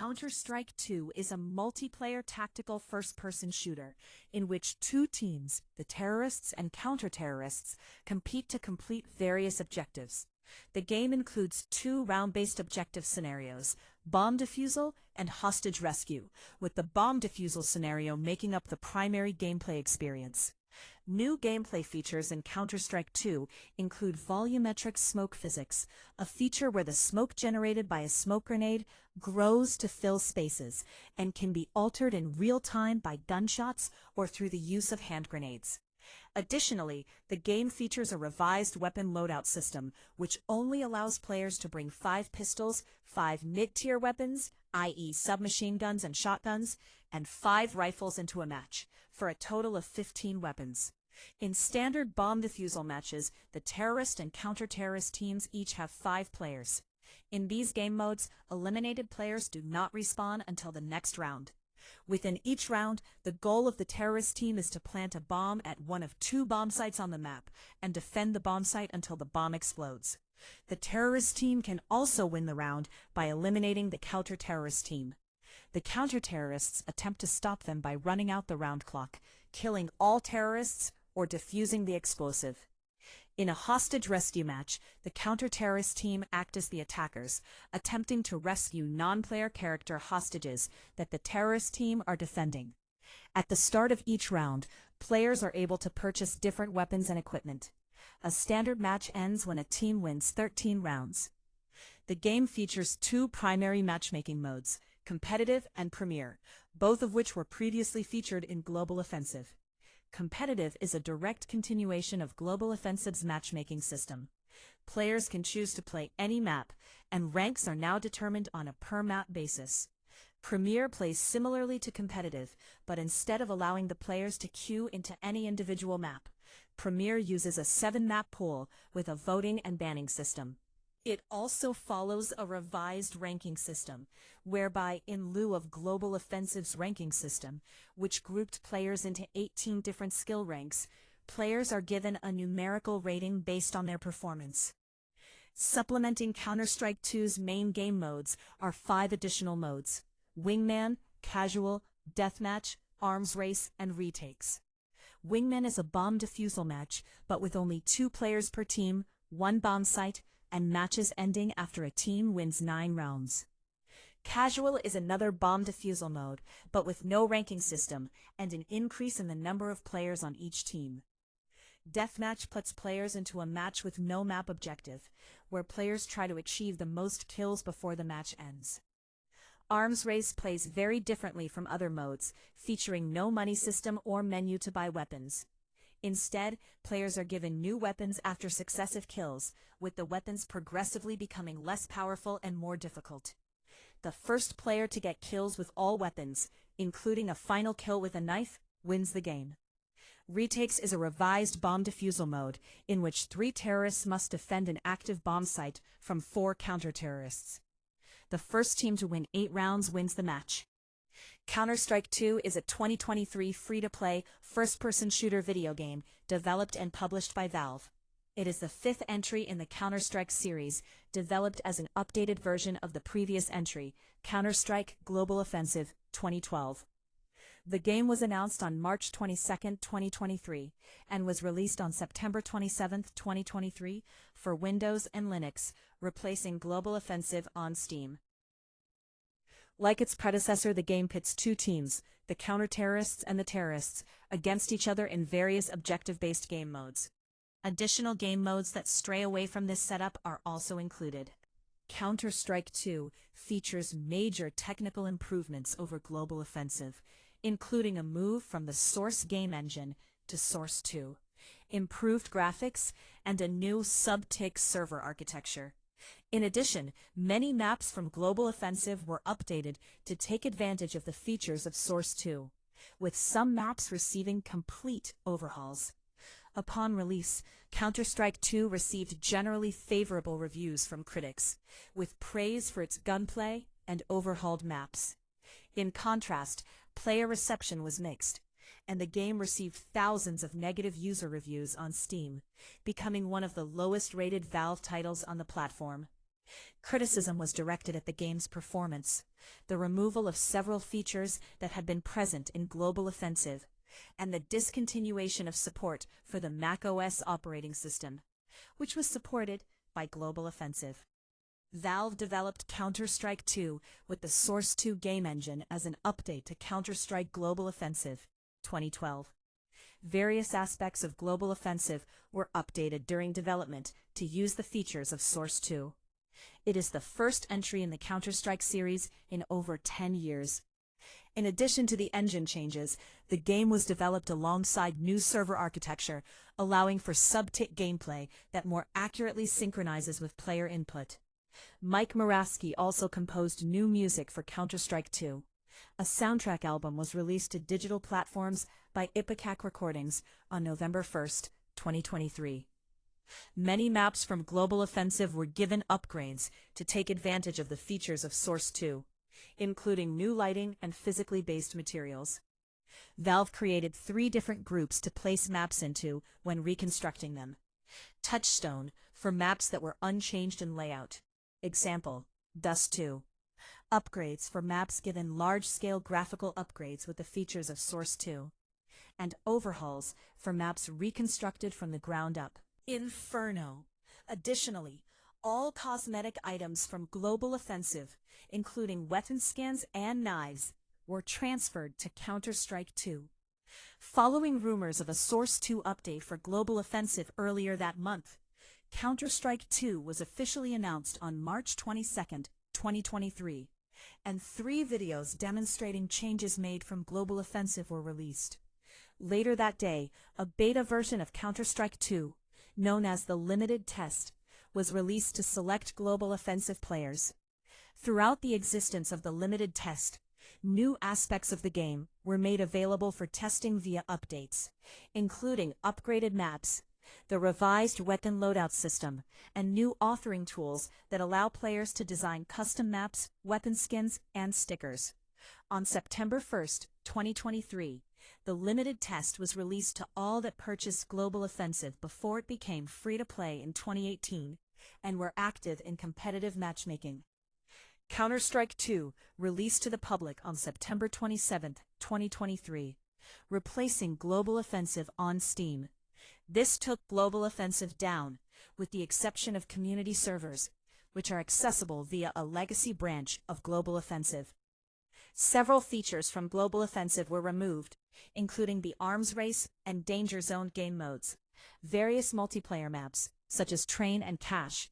Counter-Strike 2 is a multiplayer tactical first-person shooter in which two teams, the terrorists and counter-terrorists, compete to complete various objectives. The game includes two round-based objective scenarios, bomb defusal and hostage rescue, with the bomb defusal scenario making up the primary gameplay experience. New gameplay features in Counter-Strike 2 include volumetric smoke physics, a feature where the smoke generated by a smoke grenade grows to fill spaces and can be altered in real time by gunshots or through the use of hand grenades. Additionally, the game features a revised weapon loadout system, which only allows players to bring 5 pistols, 5 mid-tier weapons, i.e. submachine guns and shotguns, and 5 rifles into a match, for a total of 15 weapons. In standard bomb defusal matches, the terrorist and counter-terrorist teams each have 5 players. In these game modes, eliminated players do not respawn until the next round. Within each round, the goal of the terrorist team is to plant a bomb at one of 2 bomb sites on the map and defend the bomb site until the bomb explodes. The terrorist team can also win the round by eliminating the counter-terrorist team. The counter-terrorists attempt to stop them by running out the round clock, killing all terrorists, or defusing the explosive. In a hostage rescue match, the counter-terrorist team act as the attackers, attempting to rescue non-player character hostages that the terrorist team are defending. At the start of each round, players are able to purchase different weapons and equipment. A standard match ends when a team wins 13 rounds. The game features 2 primary matchmaking modes, Competitive and Premier, both of which were previously featured in Global Offensive. Competitive is a direct continuation of Global Offensive's matchmaking system. Players can choose to play any map, and ranks are now determined on a per-map basis. Premier plays similarly to Competitive, but instead of allowing the players to queue into any individual map, Premier uses a 7-map pool with a voting and banning system. It also follows a revised ranking system, whereby in lieu of Global Offensive's ranking system, which grouped players into 18 different skill ranks, players are given a numerical rating based on their performance. Supplementing Counter-Strike 2's main game modes are 5 additional modes: Wingman, Casual, Deathmatch, Arms Race, and Retakes. Wingman is a bomb defusal match, but with only 2 players per team, 1 bomb site, and matches ending after a team wins 9 rounds. Casual is another bomb defusal mode, but with no ranking system and an increase in the number of players on each team. Deathmatch puts players into a match with no map objective, where players try to achieve the most kills before the match ends. Arms Race plays very differently from other modes, featuring no money system or menu to buy weapons. Instead, players are given new weapons after successive kills, with the weapons progressively becoming less powerful and more difficult. The first player to get kills with all weapons, including a final kill with a knife, wins the game. Retakes is a revised bomb defusal mode, in which 3 terrorists must defend an active bomb site from 4 counter-terrorists. The first team to win 8 rounds wins the match. Counter-Strike 2 is a 2023 free-to-play, first-person shooter video game developed and published by Valve. It is the 5th entry in the Counter-Strike series, developed as an updated version of the previous entry, Counter-Strike Global Offensive 2012. The game was announced on March 22, 2023, and was released on September 27, 2023, for Windows and Linux, replacing Global Offensive on Steam. Like its predecessor, the game pits 2 teams, the counter-terrorists and the terrorists, against each other in various objective-based game modes. Additional game modes that stray away from this setup are also included. Counter-Strike 2 features major technical improvements over Global Offensive, including a move from the Source game engine to Source 2, improved graphics, and a new sub-tick server architecture. In addition, many maps from Global Offensive were updated to take advantage of the features of Source 2, with some maps receiving complete overhauls. Upon release, Counter-Strike 2 received generally favorable reviews from critics, with praise for its gunplay and overhauled maps. In contrast, player reception was mixed, and the game received thousands of negative user reviews on Steam, becoming one of the lowest-rated Valve titles on the platform. Criticism was directed at the game's performance, the removal of several features that had been present in Global Offensive, and the discontinuation of support for the macOS operating system, which was supported by Global Offensive. Valve developed Counter-Strike 2 with the Source 2 game engine as an update to Counter-Strike Global Offensive 2012. Various aspects of Global Offensive were updated during development to use the features of Source 2. It is the first entry in the Counter-Strike series in over 10 years. In addition to the engine changes, the game was developed alongside new server architecture, allowing for sub-tick gameplay that more accurately synchronizes with player input. Mike Moravsky also composed new music for Counter-Strike 2. A soundtrack album was released to digital platforms by Ipecac Recordings on November 1, 2023. Many maps from Global Offensive were given upgrades to take advantage of the features of Source 2, including new lighting and physically based materials. Valve created 3 different groups to place maps into when reconstructing them. Touchstone, for maps that were unchanged in layout. Example, Dust 2. Upgrades, for maps given large-scale graphical upgrades with the features of Source 2. And Overhauls, for maps reconstructed from the ground up. Inferno. Additionally, all cosmetic items from Global Offensive, including weapon skins and knives, were transferred to Counter-Strike 2. Following rumors of a Source 2 update for Global Offensive earlier that month, Counter-Strike 2 was officially announced on March 22, 2023, and 3 videos demonstrating changes made from Global Offensive were released. Later that day, a beta version of Counter-Strike 2, known as the Limited Test, was released to select Global Offensive players. Throughout the existence of the Limited Test, new aspects of the game were made available for testing via updates, including upgraded maps, the revised weapon loadout system, and new authoring tools that allow players to design custom maps, weapon skins, and stickers. On September 1, 2023, the Limited Test was released to all that purchased Global Offensive before it became free-to-play in 2018 and were active in competitive matchmaking. Counter-Strike 2 released to the public on September 27, 2023, replacing Global Offensive on Steam. This took Global Offensive down, with the exception of community servers, which are accessible via a legacy branch of Global Offensive. Several features from Global Offensive were removed, including the Arms Race and Danger Zone game modes, various multiplayer maps, such as Train and Cache,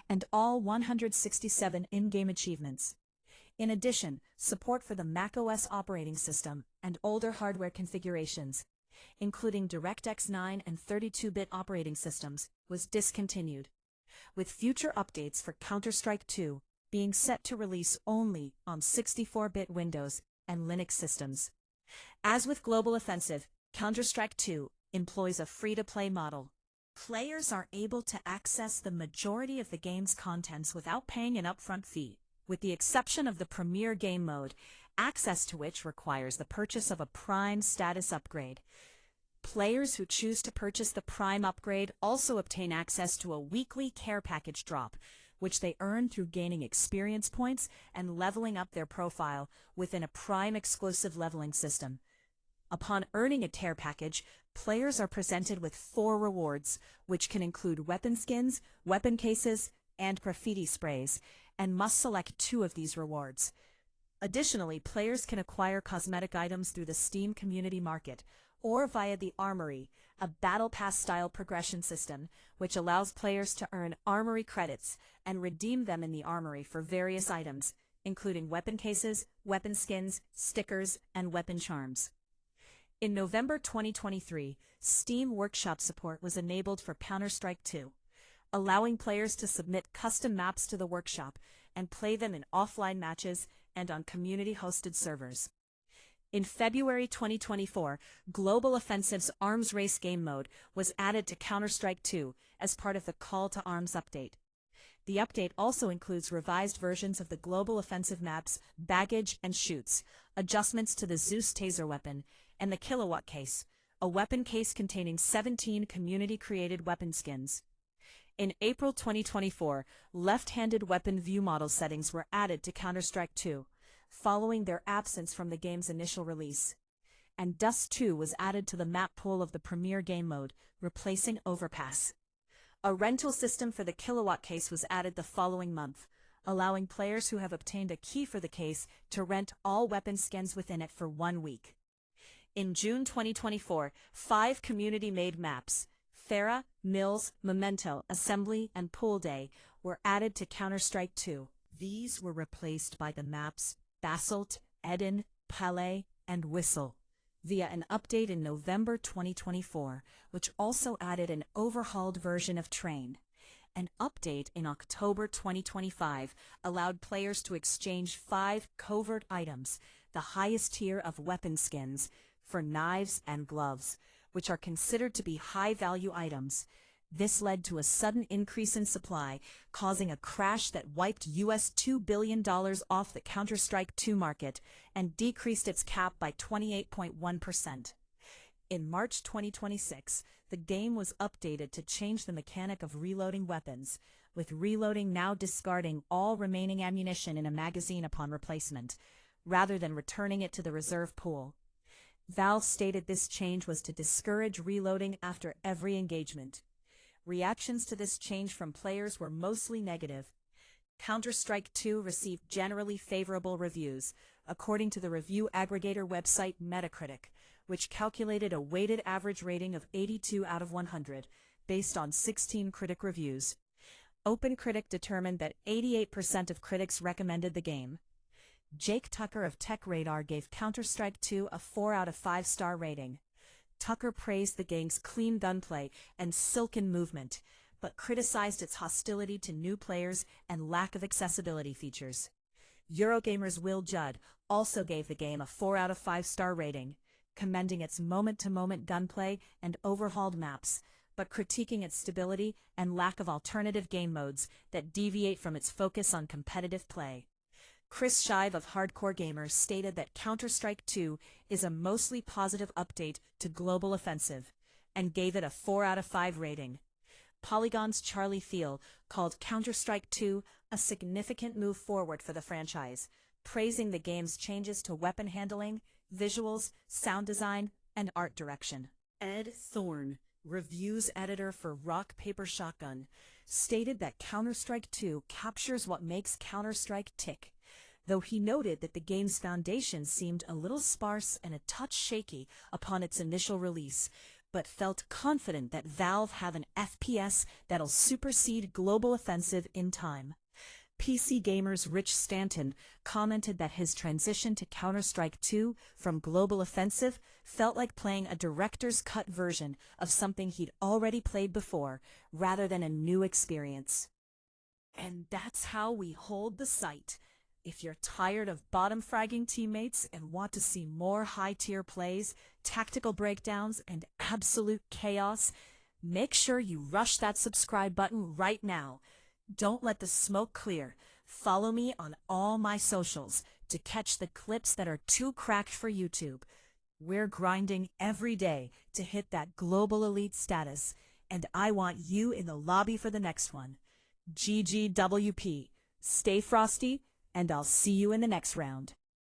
and all 167 in-game achievements. In addition, support for the macOS operating system and older hardware configurations, including DirectX 9 and 32-bit operating systems, was discontinued, with future updates for Counter-Strike 2 being set to release only on 64-bit Windows and Linux systems. As with Global Offensive, Counter-Strike 2 employs a free-to-play model. Players are able to access the majority of the game's contents without paying an upfront fee, with the exception of the Premier Game Mode, access to which requires the purchase of a Prime status upgrade. Players who choose to purchase the Prime upgrade also obtain access to a weekly care package drop, which they earn through gaining experience points and leveling up their profile within a Prime exclusive leveling system. Upon earning a tear package, players are presented with 4 rewards, which can include weapon skins, weapon cases, and graffiti sprays, and must select 2 of these rewards. Additionally, players can acquire cosmetic items through the Steam Community Market, or via the Armory, a Battle Pass-style progression system, which allows players to earn Armory credits and redeem them in the Armory for various items, including weapon cases, weapon skins, stickers, and weapon charms. In November 2023, Steam Workshop support was enabled for Counter-Strike 2, allowing players to submit custom maps to the workshop and play them in offline matches and on community-hosted servers. In February 2024, Global Offensive's Arms Race game mode was added to Counter-Strike 2 as part of the Call to Arms update. The update also includes revised versions of the Global Offensive maps Baggage and Shoots, adjustments to the Zeus taser weapon, and the Kilowatt case, a weapon case containing 17 community-created weapon skins. In April 2024, left-handed weapon view model settings were added to Counter-Strike 2, following their absence from the game's initial release. And Dust 2 was added to the map pool of the premier game mode, replacing Overpass. A rental system for the Kilowatt case was added the following month, allowing players who have obtained a key for the case to rent all weapon skins within it for 1 week. In June 2024, 5 community-made maps, Farah, Mills, Memento, Assembly, and Pool Day, were added to Counter-Strike 2. These were replaced by the maps Basalt, Eden, Palais, and Whistle, via an update in November 2024, which also added an overhauled version of Train. An update in October 2025 allowed players to exchange 5 covert items, the highest tier of weapon skins, for knives and gloves, which are considered to be high-value items. This led to a sudden increase in supply, causing a crash that wiped US $2 billion off the Counter-Strike 2 market and decreased its cap by 28.1%. In March 2026, the game was updated to change the mechanic of reloading weapons, with reloading now discarding all remaining ammunition in a magazine upon replacement, rather than returning it to the reserve pool. Valve stated this change was to discourage reloading after every engagement. Reactions to this change from players were mostly negative. Counter-Strike 2 received generally favorable reviews, according to the review aggregator website Metacritic, which calculated a weighted average rating of 82 out of 100, based on 16 critic reviews. OpenCritic determined that 88% of critics recommended the game. Jake Tucker of TechRadar gave Counter-Strike 2 a 4 out of 5-star rating. Tucker praised the game's clean gunplay and silken movement, but criticized its hostility to new players and lack of accessibility features. Eurogamer's Will Judd also gave the game a 4 out of 5-star rating, commending its moment-to-moment gunplay and overhauled maps, but critiquing its stability and lack of alternative game modes that deviate from its focus on competitive play. Chris Shive of Hardcore Gamers stated that Counter-Strike 2 is a mostly positive update to Global Offensive, and gave it a 4 out of 5 rating. Polygon's Charlie Thiel called Counter-Strike 2 a significant move forward for the franchise, praising the game's changes to weapon handling, visuals, sound design, and art direction. Ed Thorne, reviews editor for Rock Paper Shotgun, stated that Counter-Strike 2 captures what makes Counter-Strike tick, though he noted that the game's foundation seemed a little sparse and a touch shaky upon its initial release, but felt confident that Valve have an FPS that'll supersede Global Offensive in time. PC Gamer's Rich Stanton commented that his transition to Counter-Strike 2 from Global Offensive felt like playing a director's cut version of something he'd already played before, rather than a new experience. And that's how we hold the site. If you're tired of bottom-fragging teammates and want to see more high-tier plays, tactical breakdowns, and absolute chaos, make sure you rush that subscribe button right now. Don't let the smoke clear. Follow me on all my socials to catch the clips that are too cracked for YouTube. We're grinding every day to hit that global elite status, and I want you in the lobby for the next one. GGWP. Stay frosty, and I'll see you in the next round.